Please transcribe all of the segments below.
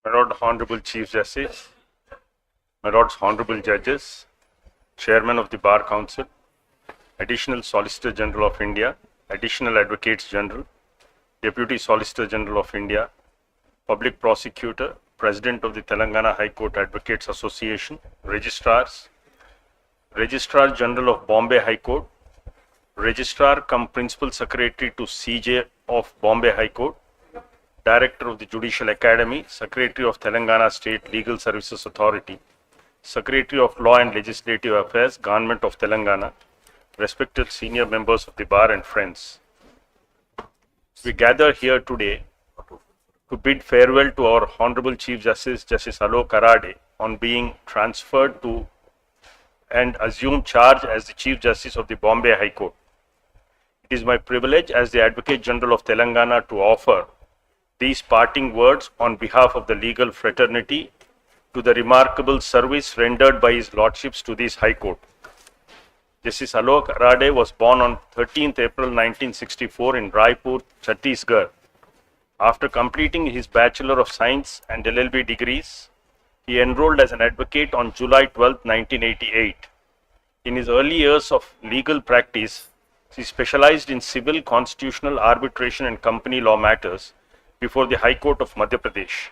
My Lord Honourable Chief Justice, my Lords Honourable Judges, Chairman of the Bar Council, Additional Solicitor General of India, Additional Advocates General, Deputy Solicitor General of India, Public Prosecutor, President of the Telangana High Court Advocates Association, Registrars, Registrar General of Bombay High Court, Registrar cum Principal Secretary to CJ of Bombay High Court, Director of the Judicial Academy, Secretary of Telangana State Legal Services Authority, Secretary of Law and Legislative Affairs, Government of Telangana, respected senior members of the bar and friends. We gather here today to bid farewell to our Honourable Chief Justice, Justice Alok Aradhe, on being transferred to and assume charge as the Chief Justice of the Bombay High Court. It is my privilege as the Advocate General of Telangana to offer these parting words on behalf of the legal fraternity to the remarkable service rendered by His Lordships to this High Court. Justice Alok Aradhe was born on 13th April 1964 in Raipur, Chhattisgarh. After completing his Bachelor of Science and LLB degrees, he enrolled as an advocate on July 12, 1988. In his early years of legal practice, he specialized in civil, constitutional, arbitration and company law matters before the High Court of Madhya Pradesh.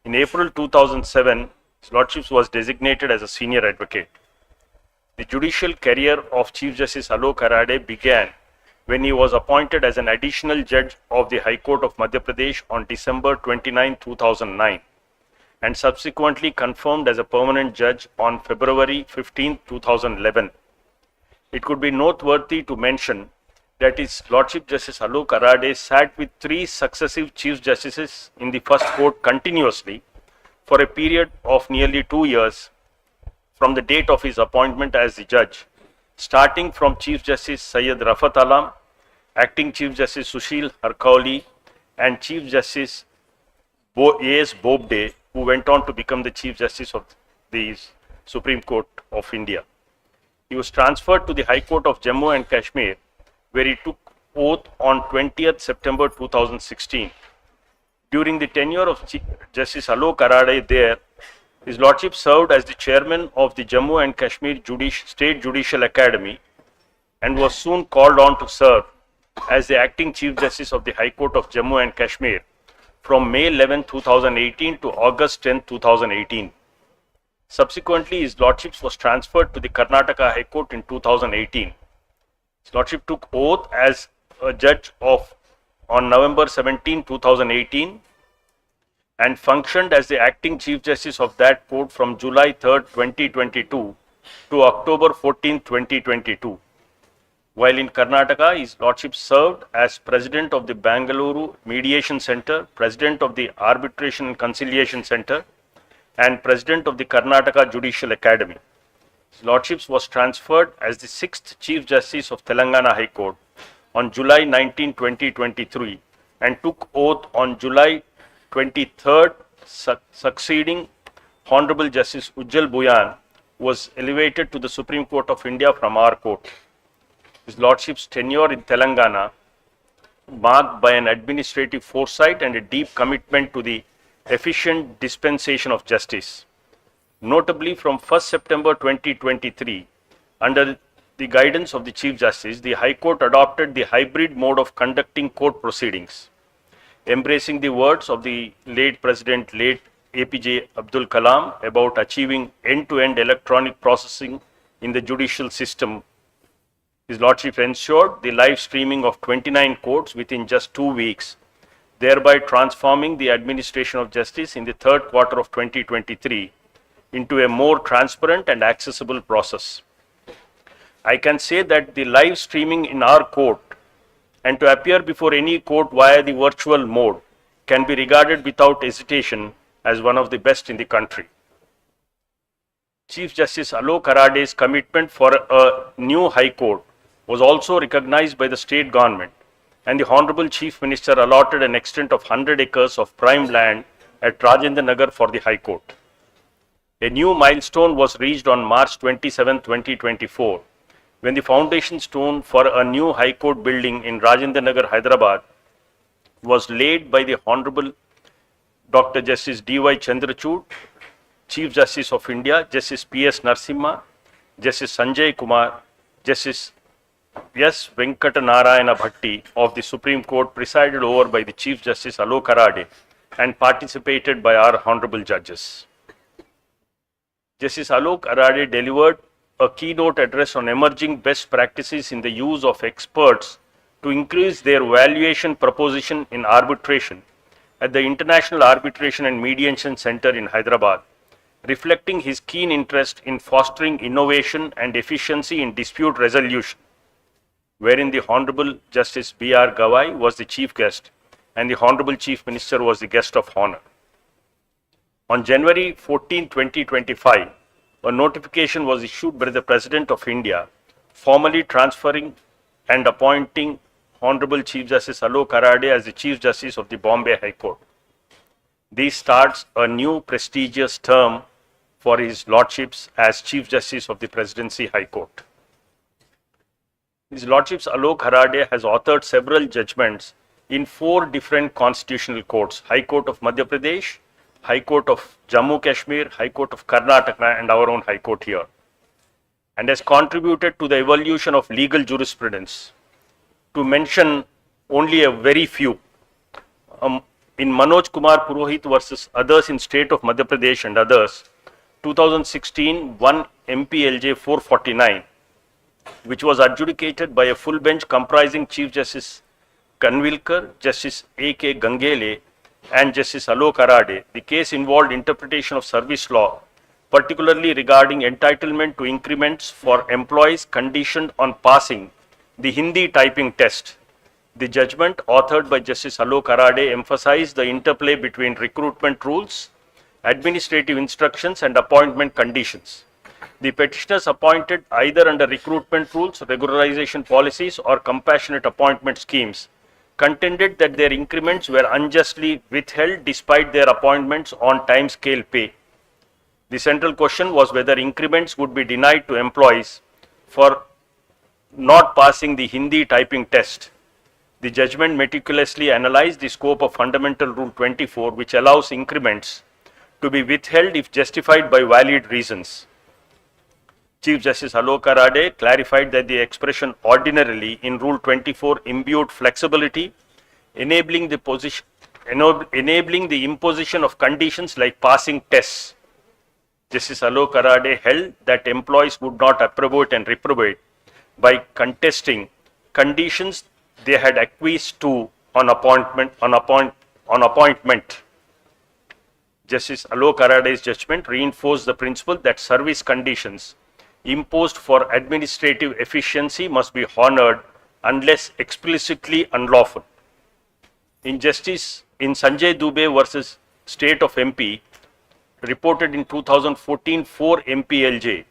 In April 2007, His Lordship was designated as a senior advocate. The judicial career of Chief Justice Alok Aradhe began when he was appointed as an additional judge of the High Court of Madhya Pradesh on December 29, 2009, and subsequently confirmed as a permanent judge on February 15, 2011. It could be noteworthy to mention that His Lordship Justice Alok Aradhe sat with 3 successive Chief Justices in the first court continuously for a period of nearly 2 years from the date of his appointment as the judge, starting from Chief Justice Syed Rafat Alam, Acting Chief Justice Sushil Harkauli, and Chief Justice A.S. Bobde, who went on to become the Chief Justice of the Supreme Court of India. He was transferred to the High Court of Jammu and Kashmir, where he took oath on 20th September 2016. During the tenure of Justice Alok Aradhe there, His Lordship served as the chairman of the Jammu and Kashmir State Judicial Academy and was soon called on to serve as the acting Chief Justice of the High Court of Jammu and Kashmir from May 11, 2018 to August 10, 2018. Subsequently, His Lordship was transferred to the Karnataka High Court in 2018. His Lordship took oath as a judge on November 17, 2018 and functioned as the acting Chief Justice of that court from July 3, 2022 to October 14, 2022. While in Karnataka, His Lordship served as President of the Bangalore Mediation Center, President of the Arbitration and Conciliation Center, and President of the Karnataka Judicial Academy. His Lordship was transferred as the 6th Chief Justice of Telangana High Court on July 19, 2023 and took oath on July 23rd, succeeding Honourable Justice Ujjal Buyan, who was elevated to the Supreme Court of India from our court. His Lordship's tenure in Telangana, marked by an administrative foresight and a deep commitment to the efficient dispensation of justice. Notably, from 1st September 2023, under the guidance of the Chief Justice, the High Court adopted the hybrid mode of conducting court proceedings, embracing the words of the late President, late APJ Abdul Kalam, about achieving end-to-end electronic processing in the judicial system. His Lordship ensured the live streaming of 29 courts within just 2 weeks, thereby transforming the administration of justice in the third quarter of 2023 into a more transparent and accessible process. I can say that the live streaming in our court and to appear before any court via the virtual mode can be regarded without hesitation as one of the best in the country. Chief Justice Alok Aradhe's commitment for a new High Court was also recognized by the state government, and the Honourable Chief Minister allotted an extent of 100 acres of prime land at Rajendra Nagar for the High Court. A new milestone was reached on March 27, 2024, when the foundation stone for a new High Court building in Rajendra Nagar, Hyderabad was laid by the Honourable Dr. Justice D.Y. Chandrachud, Chief Justice of India, Justice P.S. Narasimha, Justice Sanjay Kumar, Justice S. Venkatanarayana Bhatti of the Supreme Court, presided over by the Chief Justice Alok Aradhe and participated by our Honourable judges. Justice Alok Aradhe delivered a keynote address on emerging best practices in the use of experts to increase their valuation proposition in arbitration at the International Arbitration and Mediation Center in Hyderabad, reflecting his keen interest in fostering innovation and efficiency in dispute resolution, wherein the Honourable Justice B.R. Gawai was the chief guest and the Honourable Chief Minister was the guest of honour. On January 14, 2025, a notification was issued by the President of India, formally transferring and appointing Honourable Chief Justice Alok Aradhe as the Chief Justice of the Bombay High Court. This starts a new prestigious term for his lordships as Chief Justice of the Presidency High Court. His Lordships Alok Aradhe has authored several judgments in 4 different constitutional courts: High Court of Madhya Pradesh, High Court of Jammu Kashmir, High Court of Karnataka, and our own High Court here, and has contributed to the evolution of legal jurisprudence. To mention only a very few, in Manoj Kumar Purohit versus others in state of Madhya Pradesh and others, 2016, 1 MPLJ 449, which was adjudicated by a full bench comprising Chief Justice Kanvilkar, Justice A.K. Gangele, and Justice Alok Aradhe. The case involved interpretation of service law, particularly regarding entitlement to increments for employees conditioned on passing the Hindi typing test. The judgment, authored by Justice Alok Aradhe, emphasized the interplay between recruitment rules, administrative instructions, and appointment conditions. The petitioners, appointed either under recruitment rules, regularization policies, or compassionate appointment schemes, contended that their increments were unjustly withheld despite their appointments on time scale pay. The central question was whether increments would be denied to employees for not passing the Hindi typing test. The judgment meticulously analyzed the scope of Fundamental Rule 24, which allows increments to be withheld if justified by valid reasons. Chief Justice Alok Aradhe clarified that the expression ordinarily in Rule 24 imbued flexibility, enabling the imposition of conditions like passing tests. Justice Alok Aradhe held that employees would not approbate and reprobate by contesting conditions they had acquiesced to on appointment. Justice Alok Aradhe's judgment reinforced the principle that service conditions imposed for administrative efficiency must be honored unless explicitly unlawful. In Sanjay Dubey versus State of MP, reported in 2014, 4 MPLJ,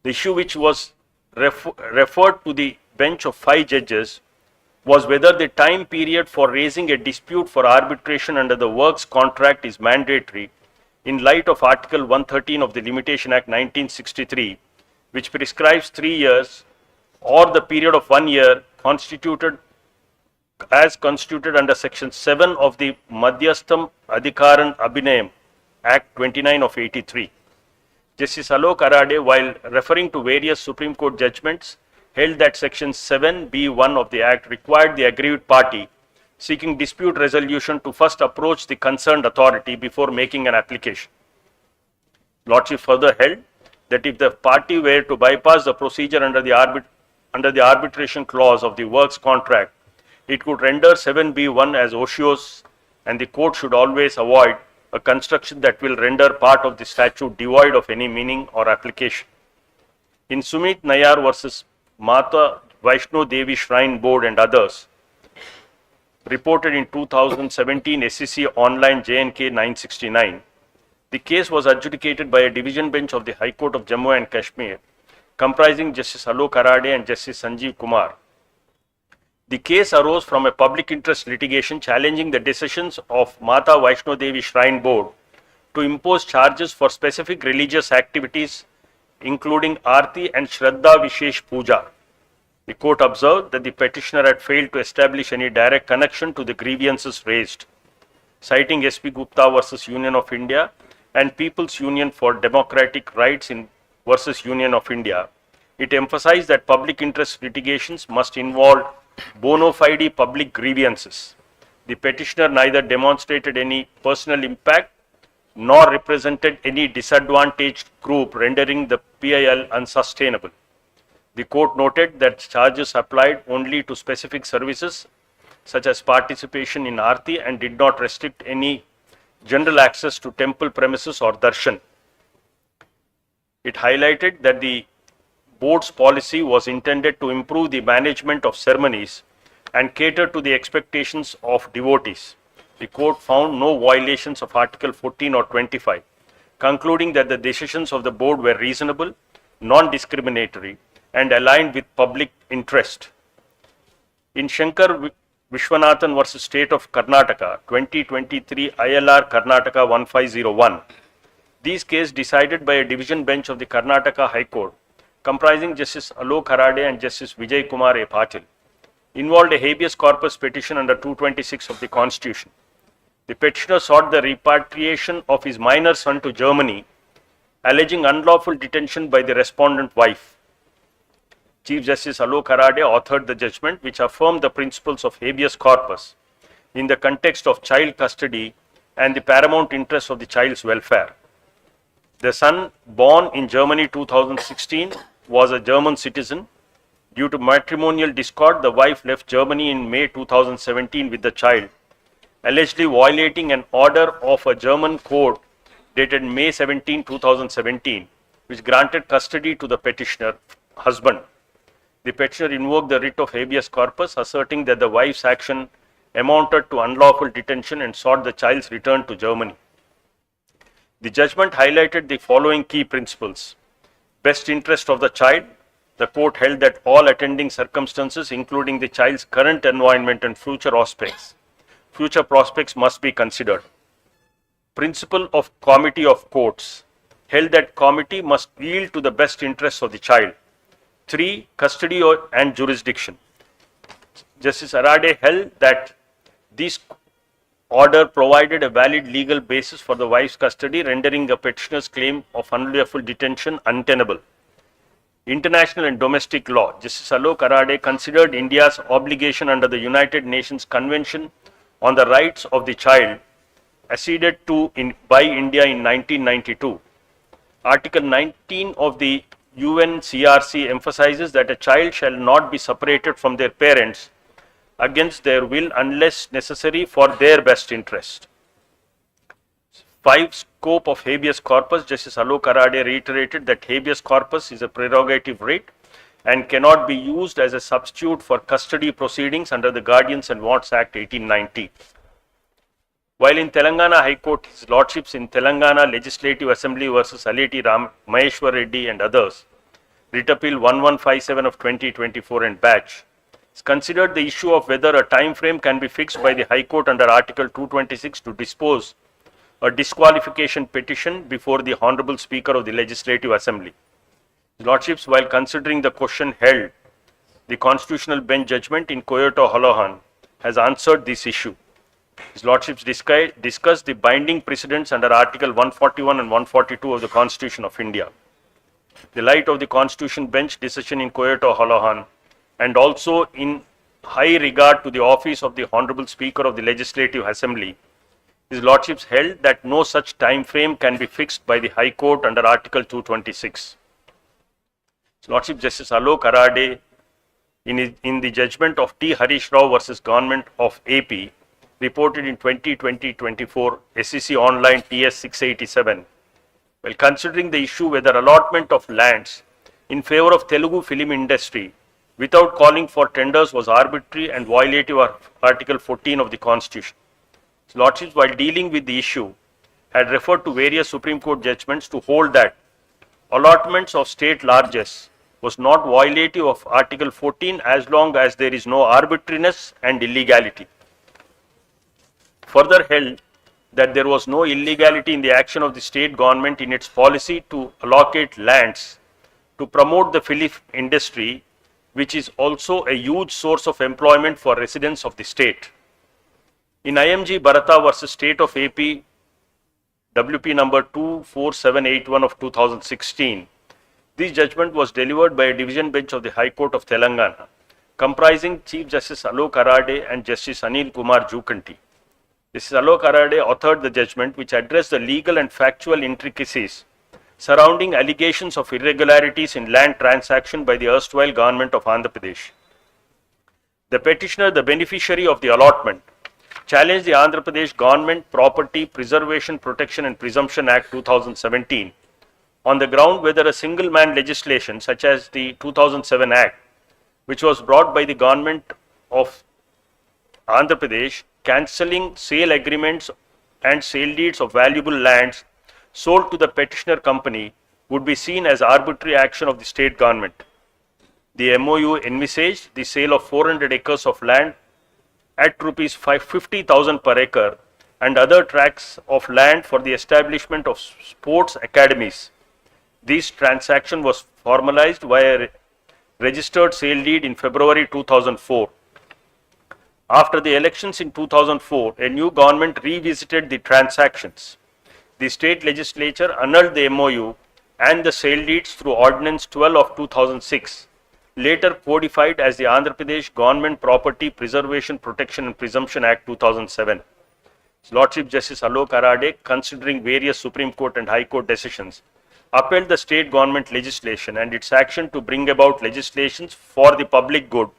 the issue which was referred to the bench of 5 judges was whether the time period for raising a dispute for arbitration under the works contract is mandatory in light of Article 113 of the Limitation Act 1963, which prescribes 3 years or the period of 1 year constituted under Section 7 of the Madhyastham Adhikaran Abhinayam Act 29 of 83. Justice Alok Aradhe, while referring to various Supreme Court judgments, held that Section 7(b)(1) of the Act required the aggrieved party seeking dispute resolution to first approach the concerned authority before making an application. Lordship further held that if the party were to bypass the procedure under the arbitration clause of the works contract, it could render 7(b)(1) as ocious, and the court should always avoid a construction that will render part of the statute devoid of any meaning or application. In Sumit Nayar versus Mata Vaishno Devi Shrine Board and others, reported in 2017 SEC Online JNK 969, the case was adjudicated by a division bench of the High Court of Jammu and Kashmir, comprising Justice Alok Aradhe and Justice Sanjeev Kumar. The case arose from a public interest litigation challenging the decisions of Mata Vaishno Devi Shrine Board to impose charges for specific religious activities, including Aarti and Shraddha Vishesh Puja. The court observed that the petitioner had failed to establish any direct connection to the grievances raised. citing SP Gupta versus Union of India and People's Union for Democratic Rights in versus Union of India. It emphasized that public interest litigations must involve bona fide public grievances. The petitioner neither demonstrated any personal impact nor represented any disadvantaged group, rendering the PIL unsustainable. The court noted that charges applied only to specific services such as participation in Aarti and did not restrict any general access to temple premises or darshan. It highlighted that the board's policy was intended to improve the management of ceremonies and cater to the expectations of devotees. The court found no violations of Article 14 or 25, concluding that the decisions of the board were reasonable, non-discriminatory, and aligned with public interest. In Shankar Vishwanathan versus State of Karnataka, 2023 ILR Karnataka 1501, these cases decided by a division bench of the Karnataka High Court, comprising Justice Alok Aradhe and Justice Vijay Kumar A. Patil, involved a habeas corpus petition under 226 of the Constitution. The petitioner sought the repatriation of his minor son to Germany, alleging unlawful detention by the respondent wife. Chief Justice Alok Aradhe authored the judgment, which affirmed the principles of habeas corpus in the context of child custody and the paramount interest of the child's welfare. The son, born in Germany 2016, was a German citizen. Due to matrimonial discord, the wife left Germany in May 2017 with the child, allegedly violating an order of a German court dated May 17, 2017, which granted custody to the petitioner husband. The petitioner invoked the writ of habeas corpus, asserting that the wife's action amounted to unlawful detention and sought the child's return to Germany. The judgment highlighted the following key principles. Best interest of the child. The court held that all attending circumstances, including the child's current environment and future prospects must be considered. Principle of comity of courts held that comity must yield to the best interests of the child. 3. Custody and jurisdiction. Justice Arade held that this order provided a valid legal basis for the wife's custody, rendering the petitioner's claim of unlawful detention untenable. International and domestic law. Justice Alok Aradhe considered India's obligation under the United Nations Convention on the Rights of the Child, acceded to by India in 1992. Article 19 of the UNCRC emphasizes that a child shall not be separated from their parents against their will unless necessary for their best interest. 5. Scope of habeas corpus. Justice Alok Aradhe reiterated that habeas corpus is a prerogative writ and cannot be used as a substitute for custody proceedings under the Guardians and Wards Act 1890. While in Telangana High Court, His Lordships in Telangana Legislative Assembly versus Aleti Maheshwar Reddy and others, Writ Appeal 1157 of 2024 and batch, considered the issue of whether a time frame can be fixed by the High Court under Article 226 to dispose a disqualification petition before the Honourable Speaker of the Legislative Assembly. His Lordships, while considering the question held, the Constitutional Bench judgment in Kyoto Holohan has answered this issue. His Lordships discussed the binding precedents under Article 141 and 142 of the Constitution of India. The light of the Constitution Bench decision in Kyoto Holohan, and also in high regard to the office of the Honourable Speaker of the Legislative Assembly, His Lordships held that no such time frame can be fixed by the High Court under Article 226. His Lordship Justice Alok Aradhe, in the judgment of T. Harish Rao versus Government of AP, reported in 2020-24 SEC Online TS 687, while considering the issue whether allotment of lands in favor of Telugu film industry without calling for tenders was arbitrary and violative of Article 14 of the Constitution. His Lordships, while dealing with the issue, had referred to various Supreme Court judgments to hold that allotments of state largesse was not violative of Article 14 as long as there is no arbitrariness and illegality. Further held that there was no illegality in the action of the state government in its policy to allocate lands to promote the film industry, which is also a huge source of employment for residents of the state. In IMG Bharata versus State of AP, WP number 24781 of 2016, this judgment was delivered by a division bench of the High Court of Telangana, comprising Chief Justice Alok Aradhe and Justice Anil Kumar Jukanti. Justice Alok Aradhe authored the judgment, which addressed the legal and factual intricacies surrounding allegations of irregularities in land transaction by the erstwhile government of Andhra Pradesh. The petitioner, the beneficiary of the allotment, challenged the Andhra Pradesh Government Property Preservation, Protection and Presumption Act 2017 on the ground whether a single man legislation such as the 2007 Act, which was brought by the government of Andhra Pradesh, cancelling sale agreements and sale deeds of valuable lands sold to the petitioner company, would be seen as arbitrary action of the state government. The MOU envisaged the sale of 400 acres of land at rupees 50,000 per acre and other tracts of land for the establishment of sports academies. This transaction was formalized via a registered sale deed in February 2004. After the elections in 2004, a new government revisited the transactions. The state legislature annulled the MOU and the sale deeds through Ordinance 12 of 2006, later codified as the Andhra Pradesh Government Property Preservation, Protection and Presumption Act 2007. His Lordship Justice Alok Aradhe, considering various Supreme Court and High Court decisions, upheld the state government legislation and its action to bring about legislations for the public good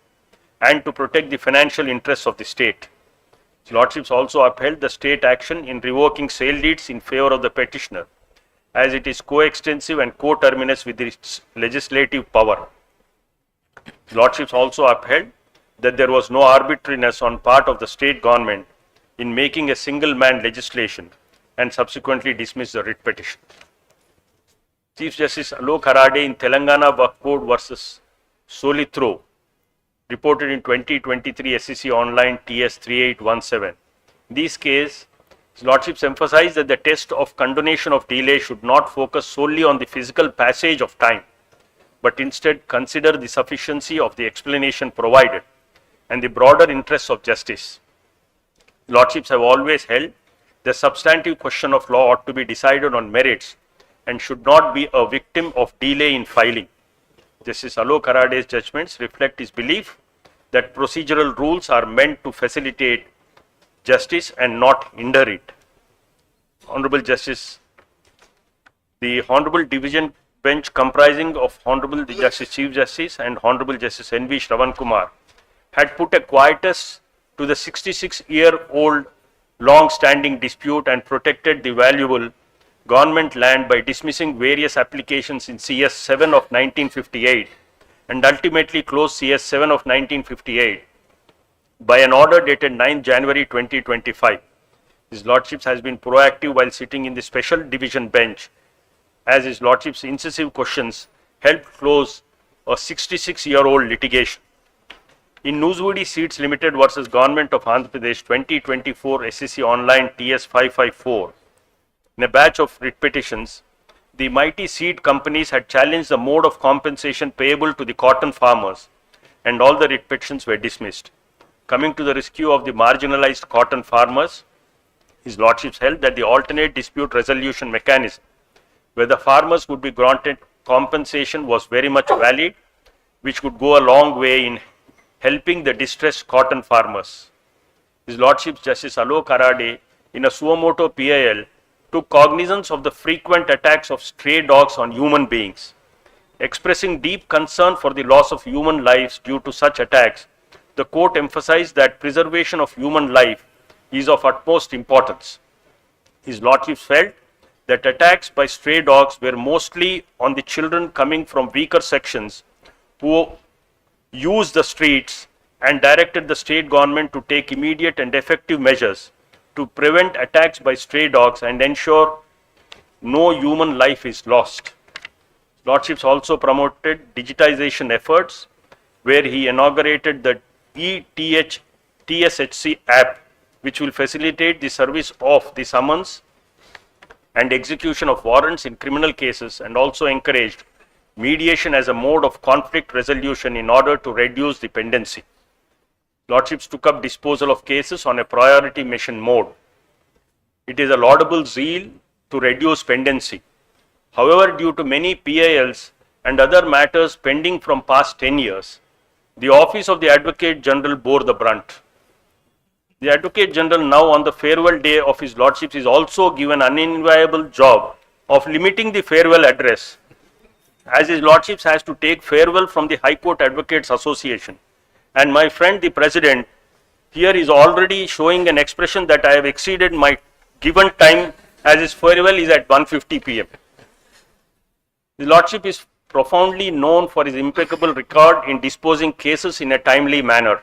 and to protect the financial interests of the state. His Lordships also upheld the state action in revoking sale deeds in favor of the petitioner, as it is coextensive and coterminous with its legislative power. His Lordships also upheld that there was no arbitrariness on part of the state government in making a single man legislation and subsequently dismissed the writ petition. Chief Justice Alok Aradhe in Telangana Waqf Board versus Solithro, reported in 2023 SEC Online TS 3817. In this case, His Lordships emphasized that the test of condonation of delay should not focus solely on the physical passage of time, but instead consider the sufficiency of the explanation provided and the broader interests of justice. Lordships have always held the substantive question of law ought to be decided on merits and should not be a victim of delay in filing. Justice Alok Aradhe's judgments reflect his belief that procedural rules are meant to facilitate justice and not hinder it. Honourable Justice, the Honourable Division Bench comprising of Honourable the Justice Chief Justice and Honourable Justice N.V. Shravan Kumar had put a quietus to the 66-year-old long-standing dispute and protected the valuable government land by dismissing various applications in CS 7 of 1958 and ultimately closed CS 7 of 1958 by an order dated 9 January 2025. His Lordships has been proactive while sitting in the Special Division Bench, as His Lordship's incisive questions helped close a 66-year-old litigation. In Newswoody Seeds Limited versus Government of Andhra Pradesh 2024 SEC Online TS 554, in a batch of writ petitions, the mighty seed companies had challenged the mode of compensation payable to the cotton farmers, and all the writ petitions were dismissed. Coming to the rescue of the marginalized cotton farmers, His Lordships held that the alternate dispute resolution mechanism, where the farmers would be granted compensation, was very much valid, which could go a long way in helping the distressed cotton farmers. His Lordship Justice Alok Aradhe, in a suo motu PIL, took cognizance of the frequent attacks of stray dogs on human beings. Expressing deep concern for the loss of human lives due to such attacks, the court emphasized that preservation of human life is of utmost importance. His Lordship felt that attacks by stray dogs were mostly on the children coming from weaker sections who used the streets, and directed the state government to take immediate and effective measures to prevent attacks by stray dogs and ensure no human life is lost. Lordships also promoted digitization efforts, where he inaugurated the TSHC app, which will facilitate the service of the summons and execution of warrants in criminal cases, and also encouraged mediation as a mode of conflict resolution in order to reduce dependency. Lordships took up disposal of cases on a priority mission mode. It is a laudable zeal to reduce pendency. However, due to many PILs and other matters pending from past 10 years, the Office of the Advocate General bore the brunt. The Advocate General, now on the farewell day of his Lordships, is also given an unenviable job of limiting the farewell address, as his Lordships has to take farewell from the High Court Advocates Association. And my friend, the President, here is already showing an expression that I have exceeded my given time, as his farewell is at 1:50 p.m. The Lordship is profoundly known for his impeccable record in disposing cases in a timely manner.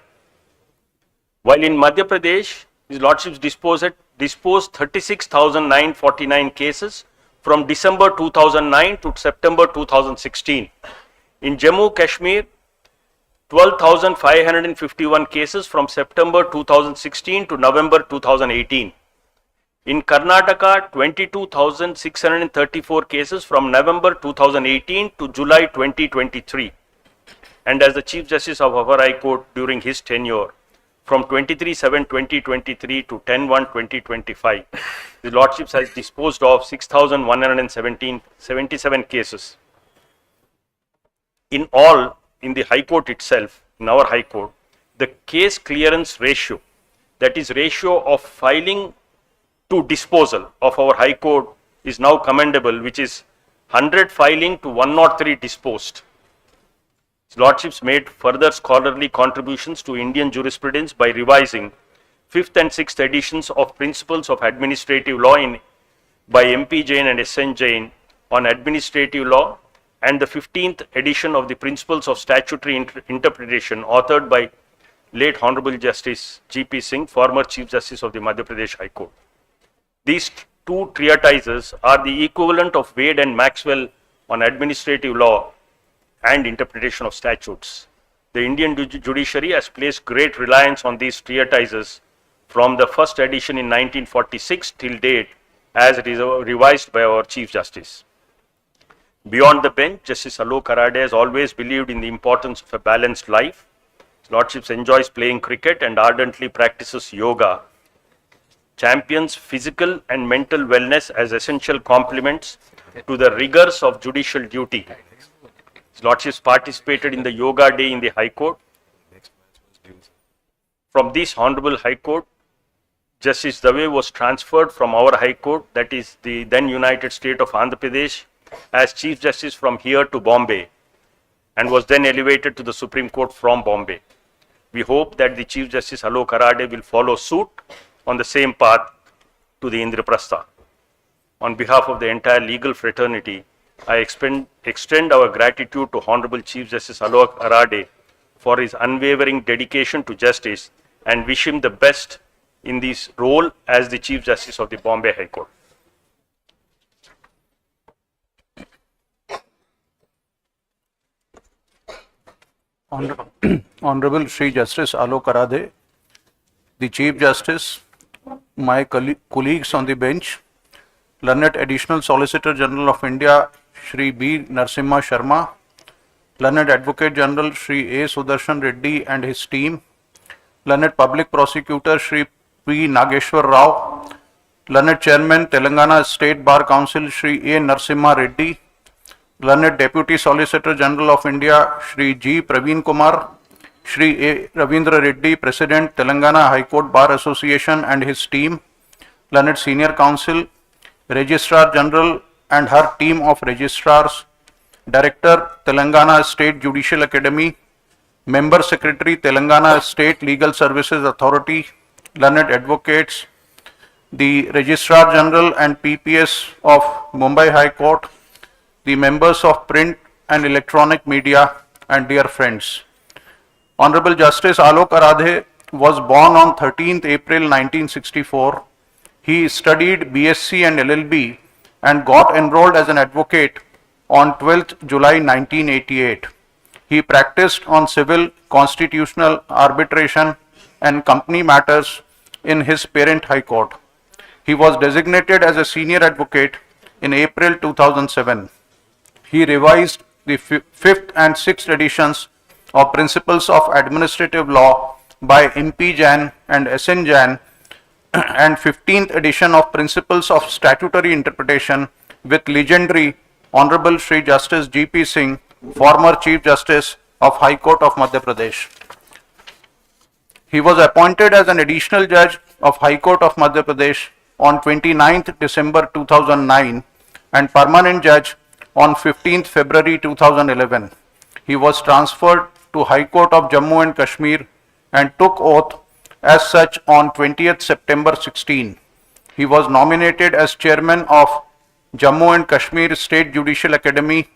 While in Madhya Pradesh, his Lordships disposed 36,949 cases from December 2009 to September 2016. In Jammu Kashmir, 12,551 cases from September 2016 to November 2018. In Karnataka, 22,634 cases from November 2018 to July 2023. And as the Chief Justice of our High Court during his tenure, from 23/7/2023 to 10/1/2025, the Lordships has disposed of 6,177 cases. In all, in the High Court itself, in our High Court, the case clearance ratio, that is ratio of filing to disposal of our High Court, is now commendable, which is 100 filing to 103 disposed. His Lordships made further scholarly contributions to Indian jurisprudence by revising 5th and 6th editions of Principles of Administrative Law by MP Jain and SN Jain on administrative law, and the 15th edition of the Principles of Statutory Interpretation authored by late Honourable Justice G.P. Singh, former Chief Justice of the Madhya Pradesh High Court. These two treatises are the equivalent of Wade and Maxwell on administrative law and interpretation of statutes. The Indian judiciary has placed great reliance on these treatises from the first edition in 1946 till date, as it is revised by our Chief Justice. Beyond the bench, Justice Alok Aradhe has always believed in the importance of a balanced life. His Lordships enjoys playing cricket and ardently practices yoga, champions physical and mental wellness as essential complements to the rigors of judicial duty. His Lordships participated in the Yoga Day in the High Court. From this Honourable High Court, Justice Dave was transferred from our High Court, that is the then United State of Andhra Pradesh, as Chief Justice from here to Bombay, and was then elevated to the Supreme Court from Bombay. We hope that the Chief Justice Alok Aradhe will follow suit on the same path to the Indraprastha. On behalf of the entire legal fraternity, I extend our gratitude to Honourable Chief Justice Alok Aradhe for his unwavering dedication to justice and wish him the best in this role as the Chief Justice of the Bombay High Court. Honourable Shri Justice Alok Aradhe, the Chief Justice, my colleagues on the bench, Learned Additional Solicitor General of India Shri B. Narasimha Sharma, Learned Advocate General Shri A. Sudarshan Reddy and his team, Learned Public Prosecutor Shri P. Nageshwar Rao, Learned Chairman Telangana State Bar Council Shri A. Narasimha Reddy, Learned Deputy Solicitor General of India Shri G. Praveen Kumar, Shri A. Ravindra Reddy, President Telangana High Court Bar Association and his team, Learned Senior Counsel, Registrar General and her team of registrars, Director Telangana State Judicial Academy, Member Secretary Telangana State Legal Services Authority, Learned Advocates, the Registrar General and PPS of Mumbai High Court, the members of print and electronic media, and dear friends. Honourable Justice Alok Aradhe was born on 13th April 1964. He studied BSc and LLB and got enrolled as an advocate on 12th July 1988. He practiced on civil, constitutional, arbitration and company matters in his parent High Court. He was designated as a senior advocate in April 2007. He revised the 5th and 6th editions of Principles of Administrative Law by MP Jain and SN Jain and 15th edition of Principles of Statutory Interpretation with legendary Honourable Shri Justice G.P. Singh, former Chief Justice of High Court of Madhya Pradesh. He was appointed as an additional judge of High Court of Madhya Pradesh on 29th December 2009 and permanent judge on 15th February 2011. He was transferred to High Court of Jammu and Kashmir and took oath as such on 20th September 16. He was nominated as chairman of Jammu and Kashmir State Judicial Academy.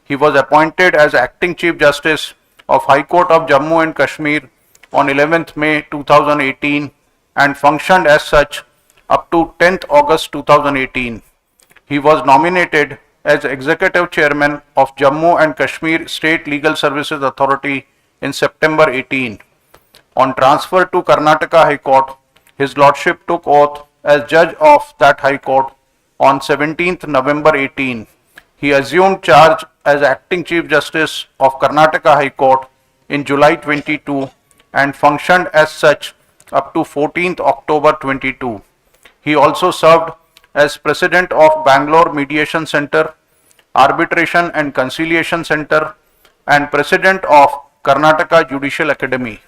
He was appointed as acting Chief Justice of High Court of Jammu and Kashmir on 11th May 2018 and functioned as such up to 10th August 2018. He was nominated as Executive Chairman of Jammu and Kashmir State Legal Services Authority in September 18. On transfer to Karnataka High Court, His Lordship took oath as Judge of that High Court on 17th November 18. He assumed charge as Acting Chief Justice of Karnataka High Court in July 22 and functioned as such up to 14th October 22. He also served as President of Bangalore Mediation Center, Arbitration and Conciliation Center, and President of Karnataka Judicial Academy.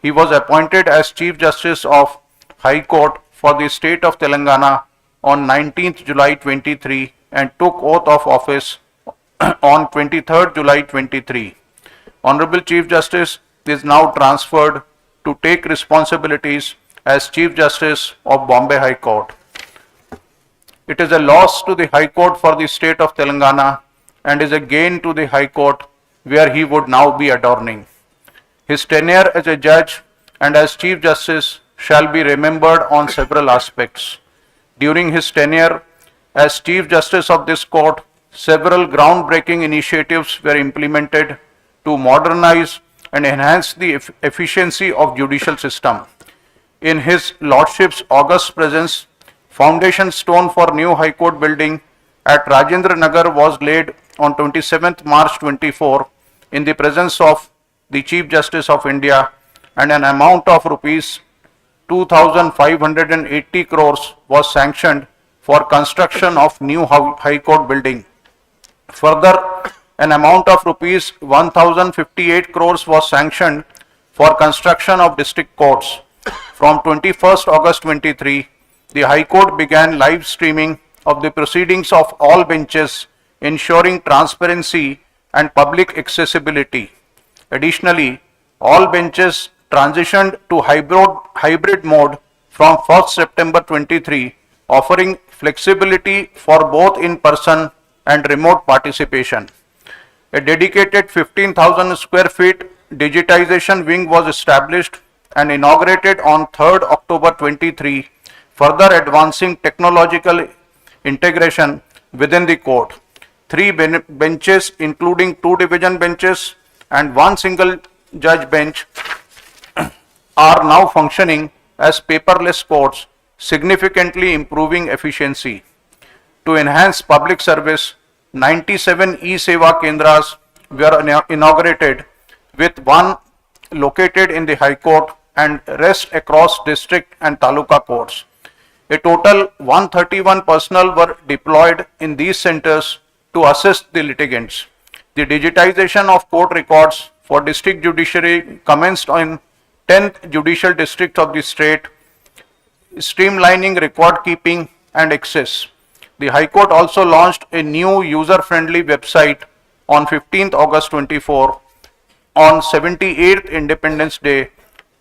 He was appointed as Chief Justice of High Court for the state of Telangana on 19th July 23 and took oath of office on 23rd July 23. Honorable Chief Justice is now transferred to take responsibilities as Chief Justice of Bombay High Court. It is a loss to the High Court for the state of Telangana and is a gain to the High Court where he would now be adorning. His tenure as a judge and as Chief Justice shall be remembered on several aspects. During his tenure as Chief Justice of this court, several groundbreaking initiatives were implemented to modernize and enhance the efficiency of judicial system. In His Lordship's august presence, foundation stone for new High Court building at Rajendra Nagar was laid on 27th March 24 in the presence of the Chief Justice of India, and an amount of rupees 2,580 crores was sanctioned for construction of new High Court building. Further, an amount of rupees 1,058 crores was sanctioned for construction of district courts. From 21st August 23, the High Court began live streaming of the proceedings of all benches, ensuring transparency and public accessibility. Additionally, all benches transitioned to hybrid mode from 1st September 23, offering flexibility for both in-person and remote participation. A dedicated 15,000 square feet digitization wing was established and inaugurated on 3rd October 23, further advancing technological integration within the court. 3 benches, including 2 division benches and 1 single judge bench, are now functioning as paperless courts, significantly improving efficiency. To enhance public service, 97 e-Seva Kendras were inaugurated, with 1 located in the High Court and rest across district and taluka courts. A total 131 personnel were deployed in these centers to assist the litigants. The digitization of court records for district judiciary commenced in 10th judicial district of the state, streamlining record keeping and access. The High Court also launched a new user-friendly website on 15th August 24 on 78th Independence Day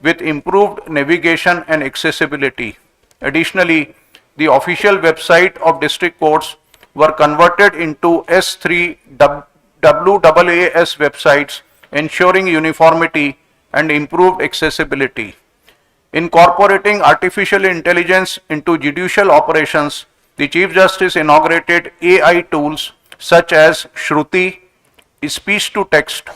with improved navigation and accessibility. Additionally, the official website of district courts were converted into S3 WAAS websites, ensuring uniformity and improved accessibility. Incorporating artificial intelligence into judicial operations, the Chief Justice inaugurated AI tools such as Shruti, speech to text,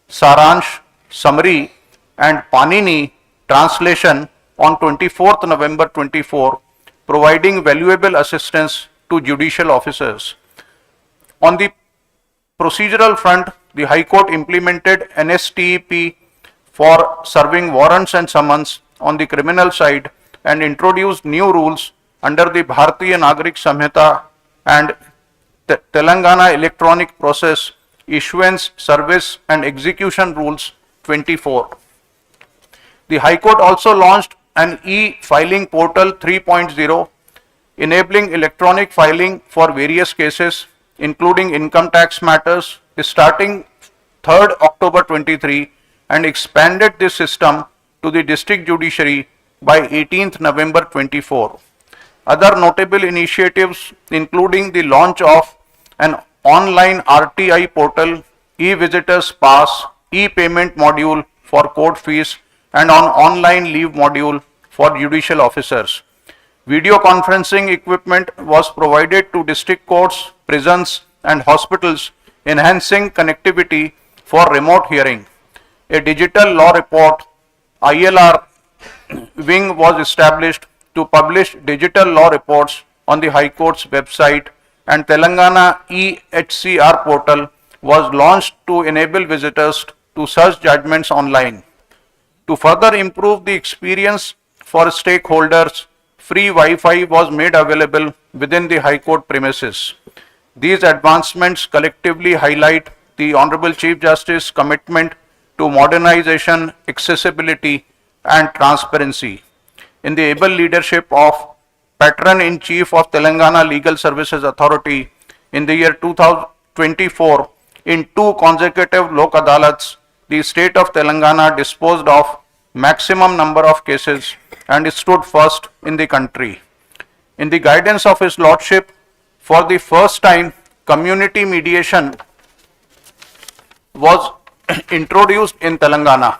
Saransh, summary, and Panini translation on 24th November 24, providing valuable assistance to judicial officers. On the procedural front, the High Court implemented NSTEP for serving warrants and summons on the criminal side and introduced new rules under the Bharatiya Nagarik Samhita and Telangana Electronic Process Issuance, Service and Execution Rules 24. The High Court also launched an e-filing portal 3.0, enabling electronic filing for various cases, including income tax matters, starting 3rd October 23 and expanded this system to the district judiciary by 18th November 24. Other notable initiatives including the launch of an online RTI portal, e-visitors pass, e-payment module for court fees and an online leave module for judicial officers. Video conferencing equipment was provided to district courts, prisons and hospitals, enhancing connectivity for remote hearing. A digital law report ILR wing was established to publish digital law reports on the High Court's website, and Telangana HCR portal was launched to enable visitors to search judgments online. To further improve the experience for stakeholders, free Wi-Fi was made available within the High Court premises. These advancements collectively highlight the Honourable Chief Justice's commitment to modernization, accessibility and transparency. In the able leadership of Patron-in-Chief of Telangana Legal Services Authority in the year 2024, in 2 consecutive Lok Adalats, the state of Telangana disposed of maximum number of cases and stood first in the country. In the guidance of His Lordship, for the first time, community mediation was introduced in Telangana.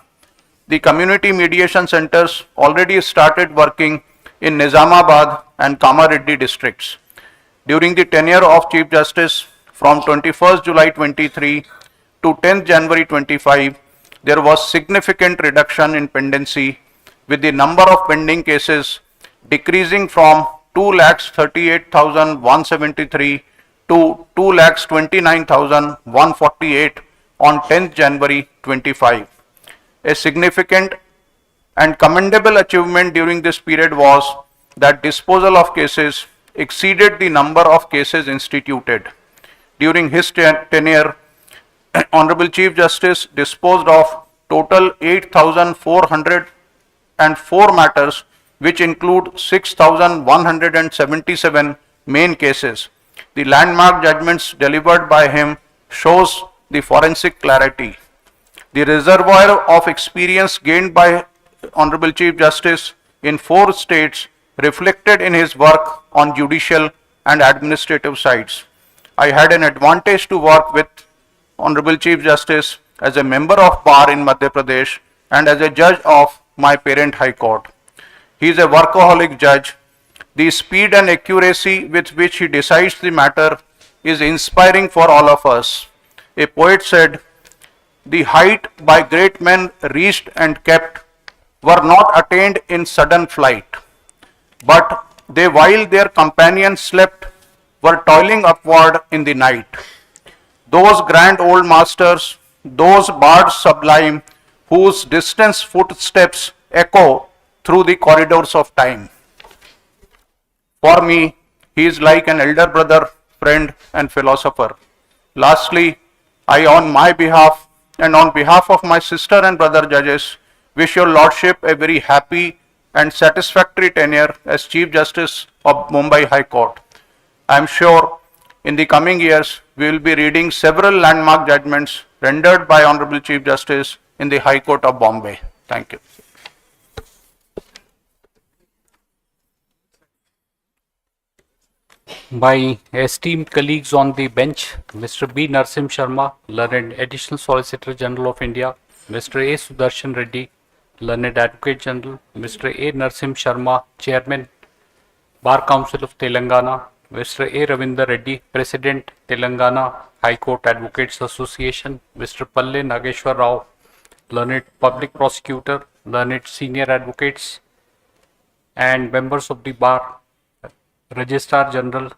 The community mediation centers already started working in Nizamabad and Kamareddy districts. During the tenure of Chief Justice from 21st July 23 to 10th January 25, there was significant reduction in pendency, with the number of pending cases decreasing from 2,38,173 to 2,29,148 on 10th January 25. A significant and commendable achievement during this period was that disposal of cases exceeded the number of cases instituted. During his tenure, Honourable Chief Justice disposed of total 8,404 matters, which include 6,177 main cases. The landmark judgments delivered by him shows the forensic clarity. The reservoir of experience gained by Honourable Chief Justice in 4 states reflected in his work on judicial and administrative sides. I had an advantage to work with Honourable Chief Justice as a member of Bar in Madhya Pradesh and as a judge of my parent High Court. He is a workaholic judge. The speed and accuracy with which he decides the matter is inspiring for all of us. A poet said, "The height by great men reached and kept were not attained in sudden flight, but they, while their companions slept, were toiling upward in the night. Those grand old masters, those bards sublime, whose distant footsteps echo through the corridors of time." For me, he is like an elder brother, friend and philosopher. Lastly, I on my behalf and on behalf of my sister and brother judges wish your Lordship a very happy and satisfactory tenure as Chief Justice of Mumbai High Court. I am sure in the coming years we will be reading several landmark judgments rendered by Honourable Chief Justice in the High Court of Bombay. Thank you. My esteemed colleagues on the bench, Mr. B. Narsim Sharma, Learned Additional Solicitor General of India, Mr. A. Sudarshan Reddy, Learned Advocate General, Mr. A. Narsim Sharma, Chairman, Bar Council of Telangana, Mr. A. Ravinder Reddy, President, Telangana High Court Advocates Association, Mr. Palle Nageshwar Rao, Learned Public Prosecutor, Learned Senior Advocates, and members of the Bar, Registrar General,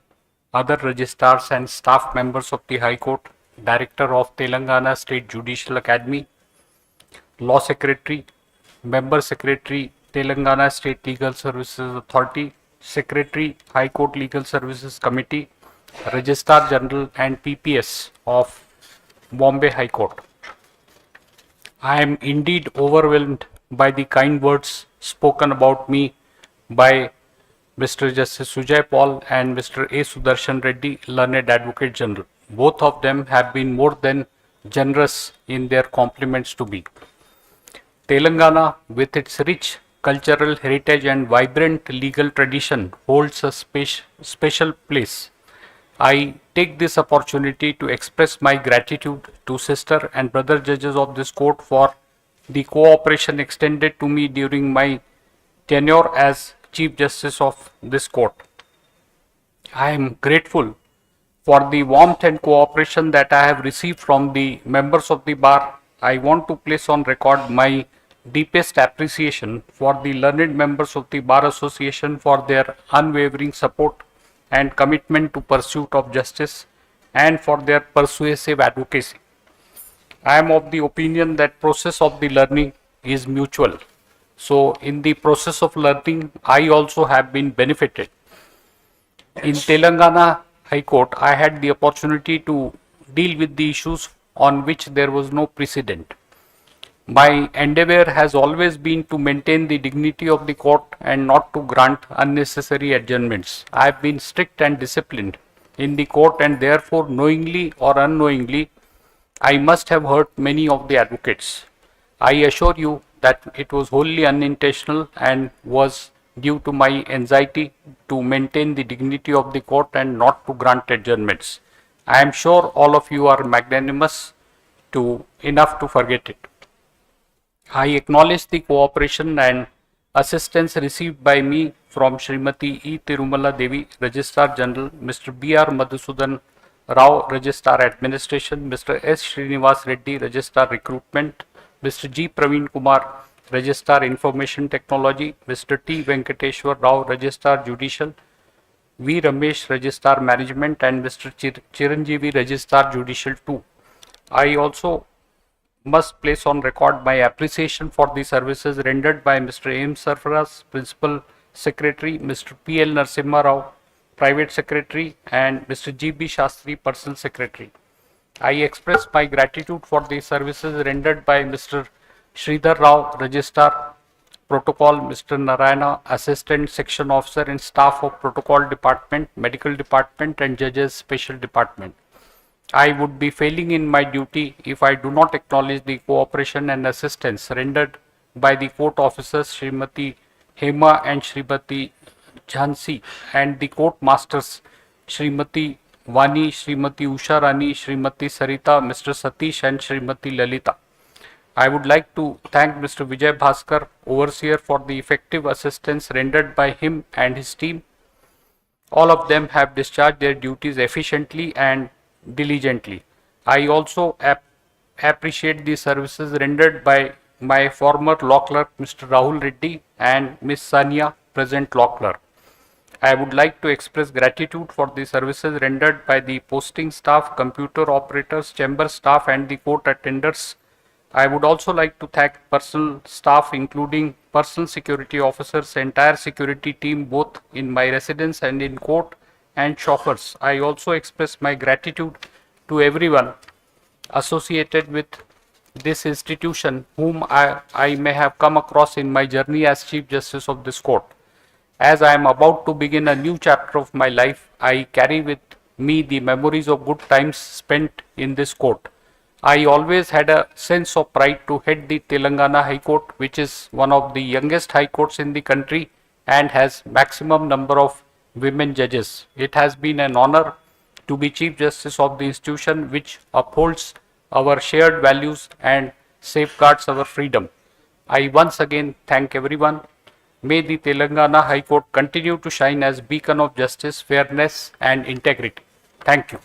other registrars and staff members of the High Court, Director of Telangana State Judicial Academy, Law Secretary, Member Secretary, Telangana State Legal Services Authority, Secretary, High Court Legal Services Committee, Registrar General and PPS of Bombay High Court. I am indeed overwhelmed by the kind words spoken about me by Mr. Justice Sujay Paul and Mr. A. Sudarshan Reddy, Learned Advocate General. Both of them have been more than generous in their compliments to me. Telangana, with its rich cultural heritage and vibrant legal tradition, holds a special place. I take this opportunity to express my gratitude to sister and brother judges of this court for the cooperation extended to me during my tenure as Chief Justice of this court. I am grateful for the warmth and cooperation that I have received from the members of the bar. I want to place on record my deepest appreciation for the learned members of the Bar Association for their unwavering support and commitment to pursuit of justice and for their persuasive advocacy. I am of the opinion that process of the learning is mutual. So in the process of learning, I also have been benefited. In Telangana High Court, I had the opportunity to deal with the issues on which there was no precedent. My endeavor has always been to maintain the dignity of the court and not to grant unnecessary adjournments. I have been strict and disciplined in the court, and therefore, knowingly or unknowingly, I must have hurt many of the advocates. I assure you that it was wholly unintentional and was due to my anxiety to maintain the dignity of the court and not to grant adjournments. I am sure all of you are magnanimous enough to forget it. I acknowledge the cooperation and assistance received by me from Srimati E. Tirumala Devi, Registrar General, Mr. B. R. Madhusudan Rao, Registrar Administration, Mr. S. Srinivas Reddy, Registrar Recruitment, Mr. G. Praveen Kumar, Registrar Information Technology, Mr. T. Venkateshwar Rao, Registrar Judicial, V. Ramesh, Registrar Management, and Mr. Chiranjeevi, Registrar Judicial 2. I also must place on record my appreciation for the services rendered by Mr. M. Sarfaraz, Principal Secretary, Mr. P. L. Narasimha Rao, Private Secretary, and Mr. G. B. Shastri, Personal Secretary. I express my gratitude for the services rendered by Mr. Sridhar Rao, Registrar Protocol, Mr. Narayana, Assistant Section Officer and staff of Protocol Department, Medical Department, and Judges Special Department. I would be failing in my duty if I do not acknowledge the cooperation and assistance rendered by the court officers Srimati Hema and Srimati Jhansi and the court masters Srimati Vani, Srimati Usha Rani, Srimati Sarita, Mr. Satish and Srimati Lalita. I would like to thank Mr. Vijay Bhaskar, Overseer, for the effective assistance rendered by him and his team. All of them have discharged their duties efficiently and diligently. I also appreciate the services rendered by my former law clerk, Mr. Rahul Reddy, and Ms. Sania, present law clerk. I would like to express gratitude for the services rendered by the posting staff, computer operators, chamber staff, and the court attenders. I would also like to thank personal staff, including personal security officers, entire security team, both in my residence and in court, and chauffeurs. I also express my gratitude to everyone associated with this institution whom I may have come across in my journey as Chief Justice of this court. As I am about to begin a new chapter of my life, I carry with me the memories of good times spent in this court. I always had a sense of pride to head the Telangana High Court, which is one of the youngest high courts in the country and has maximum number of women judges. It has been an honor to be Chief Justice of the institution which upholds our shared values and safeguards our freedom. I once again thank everyone. May the Telangana High Court continue to shine as beacon of justice, fairness and integrity. Thank you.